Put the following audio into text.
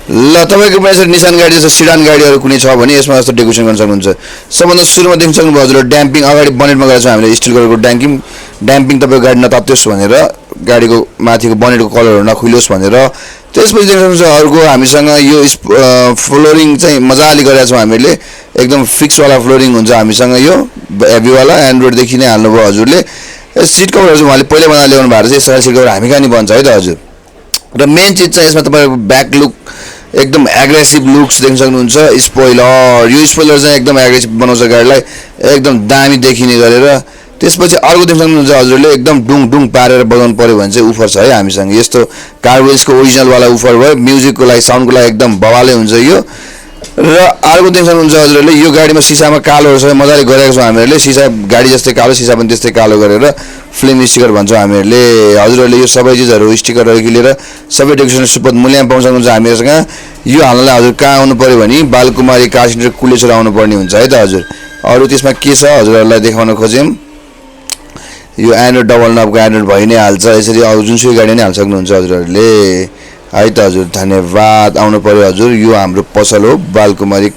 ल तपाईँको पनि यसरी निसान गाडी जस्तो सिडान गाडीहरू कुनै छ भने यसमा जस्तो डेकोरेसन गर्न सक्नुहुन्छ सबभन्दा सुरुमा देख्न सक्नुभयो हजुर ड्याम्पिङ अगाडि बनेटमा गरेको छ हामीले स्टिल कलरको ड्याम्पिङ तपाईँको गाडी नतातियोस् भनेर गाडीको माथिको बनेटको कलरहरू नखुलियोस् भनेर त्यसपछि देख्न सक्नुहुन्छ अर्को हामीसँग यो फ्लोरिङ चाहिँ मजाले गरेका छौँ हामीले एकदम फिक्सवाला फ्लोरिङ हुन्छ हामीसँग यो हेभीवाला एन्ड्रोइडदेखि नै हाल्नुभयो हजुरले सिट कभरहरू चाहिँ उहाँले पहिला बनाएर ल्याउनु भएको छ सिट कभर हामी कहाँ नि बन्छ है त हजुर र मेन चिज चाहिँ यसमा तपाईँको ब्याक लुक एकदम एग्रेसिभ लुक्स देख्न सक्नुहुन्छ स्पोइलर यो स्पोइलर चाहिँ एकदम एग्रेसिभ बनाउँछ गाडीलाई एकदम दामी देखिने गरेर त्यसपछि अर्को देख्न सक्नुहुन्छ हजुरले एकदम डुङ पारेर बजाउनु पर्यो भने चाहिँ उफर छ है हामीसँग यस्तो कार्बोइल्सको ओरिजिनलवाला उफर भयो म्युजिकको लागि साउन्डको लागि एकदम बवालै हुन्छ यो र अर्को देख्न सक्नुहुन्छ हजुरहरूले यो गाडीमा सिसामा कालोहरू सबै मजाले गरेको छौँ हामीहरूले सिसा गाडी जस्तै कालो सिसा पनि त्यस्तै कालो गरेर फिल्म स्टिकर भन्छौँ हामीहरूले हजुरहरूले यो सबै चिजहरू स्टिकरदेखि लिएर सबै डेकोरेसन सुपथ मूल्याङ्कन पाउन सक्नुहुन्छ हामीहरूसँग यो हाल्नलाई हजुर कहाँ आउनु पऱ्यो भने बालकुमारी कार सेन्टर कुलेश्वर आउनुपर्ने हुन्छ है त हजुर अरू त्यसमा के छ हजुरहरूलाई देखाउन खोज्यौँ यो एन्ड्रोइड डबल नबको एन्ड्रोइड भइ नै हाल्छ यसरी अरू जुनसुकै गाडी नै हाल्न सक्नुहुन्छ हजुरहरूले है त हजुर धन्यवाद आउनु पऱ्यो हजुर यो हाम्रो पसल हो बालकुमारी